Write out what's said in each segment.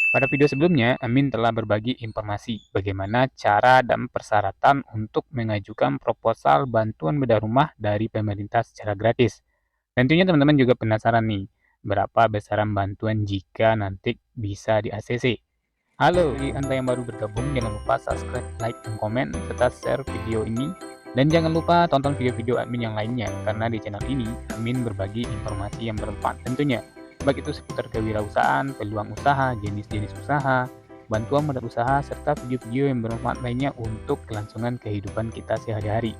Pada video sebelumnya, Amin telah berbagi informasi bagaimana cara dan persyaratan untuk mengajukan proposal bantuan bedah rumah dari pemerintah secara gratis. Tentunya teman-teman juga penasaran nih, berapa besaran bantuan jika nanti bisa di ACC. Halo, bagi Anda yang baru bergabung, jangan lupa subscribe, like, dan komen, serta share video ini. Dan jangan lupa tonton video-video admin yang lainnya, karena di channel ini, admin berbagi informasi yang bermanfaat tentunya. Baik itu seputar kewirausahaan, peluang usaha, jenis-jenis usaha, bantuan modal usaha, serta video-video yang bermanfaat lainnya untuk kelangsungan kehidupan kita sehari-hari.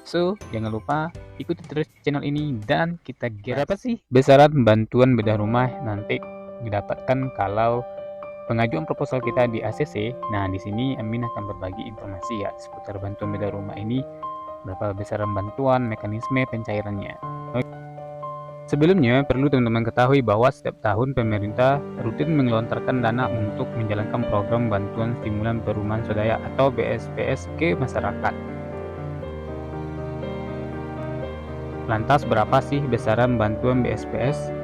So, jangan lupa ikuti terus channel ini dan kita gas. Berapa sih besaran bantuan bedah rumah nanti didapatkan kalau pengajuan proposal kita di ACC? Nah, di sini Amin akan berbagi informasi ya seputar bantuan bedah rumah ini, berapa besaran bantuan, mekanisme pencairannya. Sebelumnya, perlu teman-teman ketahui bahwa setiap tahun pemerintah rutin mengelontarkan dana untuk menjalankan program bantuan stimulan perumahan swadaya atau BSPS ke masyarakat. Lantas berapa sih besaran bantuan BSPS?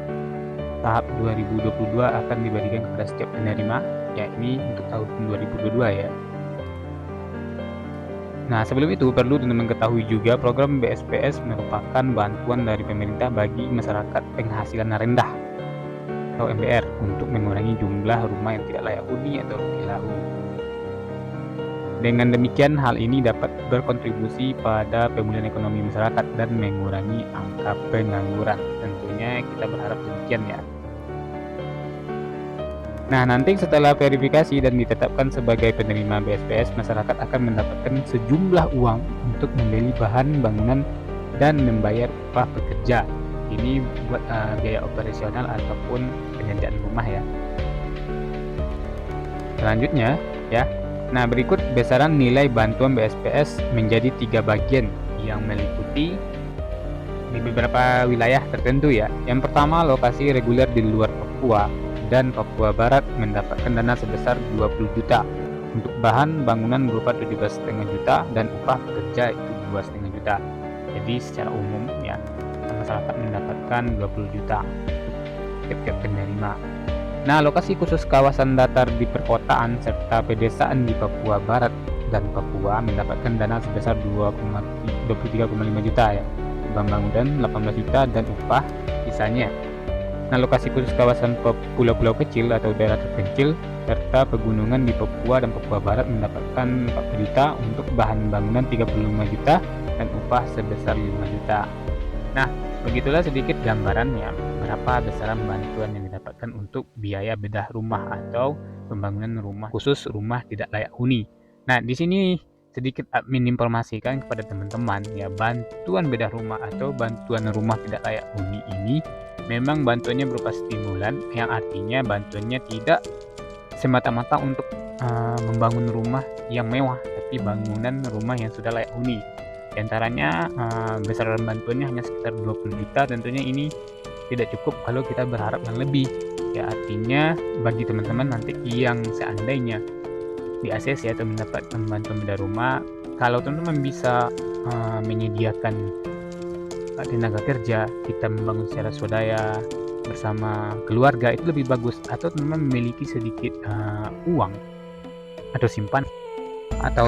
Tahap 2022 akan dibagikan kepada setiap penerima, yakni untuk tahun 2022 ya. Nah, sebelum itu perlu teman-teman ketahui juga program BSPS merupakan bantuan dari pemerintah bagi masyarakat penghasilan rendah atau MBR untuk mengurangi jumlah rumah yang tidak layak huni atau rugi lahu. Dengan demikian, hal ini dapat berkontribusi pada pemulihan ekonomi masyarakat dan mengurangi angka pengangguran. Tentunya kita berharap demikian ya. Nah, nanti setelah verifikasi dan ditetapkan sebagai penerima BSPS, masyarakat akan mendapatkan sejumlah uang untuk membeli bahan bangunan dan membayar upah pekerja. Ini buat biaya operasional ataupun penyediaan rumah ya. Selanjutnya ya. Nah, berikut besaran nilai bantuan BSPS menjadi 3 bagian yang meliputi di beberapa wilayah tertentu ya. Yang pertama, lokasi reguler di luar Papua dan Papua Barat mendapatkan dana sebesar 20 juta untuk bahan bangunan berupa 17,5 juta dan upah pekerja itu 2,5 juta. Jadi secara umum ya, masyarakat mendapatkan 20 juta tiap-tiap penerima. Nah, lokasi khusus kawasan datar di perkotaan serta pedesaan di Papua Barat dan Papua mendapatkan dana sebesar 23,5 juta ya. Bangunan 18 juta dan upah sisanya. Nah, lokasi khusus kawasan pulau-pulau kecil atau daerah terpencil serta pegunungan di Papua dan Papua Barat mendapatkan 40 juta untuk bahan bangunan 35 juta dan upah sebesar 5 juta. Nah, begitulah sedikit gambarannya berapa besaran bantuan yang didapatkan untuk biaya bedah rumah atau pembangunan rumah khusus rumah tidak layak huni. Nah, di sini sedikit admin informasikan kepada teman-teman ya, bantuan bedah rumah atau bantuan rumah tidak layak huni ini memang bantuannya berupa stimulan, yang artinya bantuannya tidak semata-mata untuk membangun rumah yang mewah, tapi bangunan rumah yang sudah layak huni. Di antaranya besaran bantuannya hanya sekitar 20 juta. Tentunya ini tidak cukup kalau kita berharap yang lebih. Ya, artinya bagi teman-teman nanti yang seandainya di ACC atau mendapatkan bantuan bedah rumah, kalau teman-teman bisa menyediakan tenaga kerja, kita membangun secara swadaya bersama keluarga, itu lebih bagus. Atau teman-teman memiliki sedikit uang atau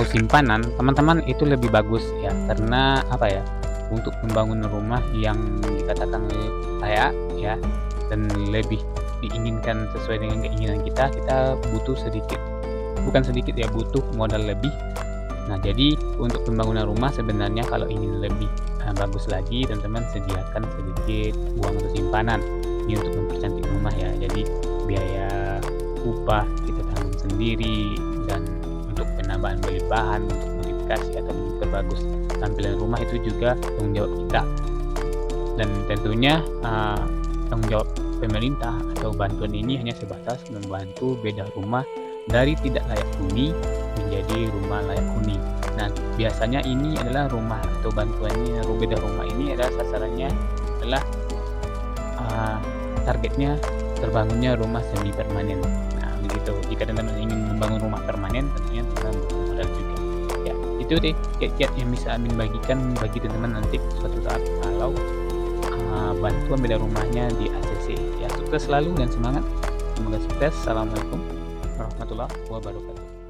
simpanan teman-teman, itu lebih bagus ya, karena apa ya, untuk membangun rumah yang dikatakan layak ya dan lebih diinginkan sesuai dengan keinginan kita butuh sedikit, bukan sedikit ya, butuh modal lebih. Nah, jadi untuk pembangunan rumah sebenarnya kalau ingin lebih bagus lagi, teman-teman sediakan sedikit uang atau simpanan ini untuk mempercantik rumah ya. Jadi biaya upah kita tanggung sendiri, dan untuk penambahan beli bahan untuk modifikasi atau memperbagus tampilan rumah itu juga tanggung jawab kita. Dan tentunya tanggung jawab pemerintah atau bantuan ini hanya sebatas membantu bedah rumah dari tidak layak huni menjadi rumah layak huni. Nah, biasanya ini adalah rumah atau bantuannya bedah rumah ini adalah sasarannya adalah targetnya terbangunnya rumah semi permanen. Nah, begitu. Jika teman-teman ingin membangun rumah permanen, tentunya teman-teman butuh modal juga. Ya, itu deh kiat-kiat yang bisa Amin bagikan bagi teman-teman nanti suatu saat kalau bantuan bedah rumahnya di ACC. Ya, sukses selalu dan semangat. Semoga sukses. Assalamualaikum. warahmatullahi wabarakatuh.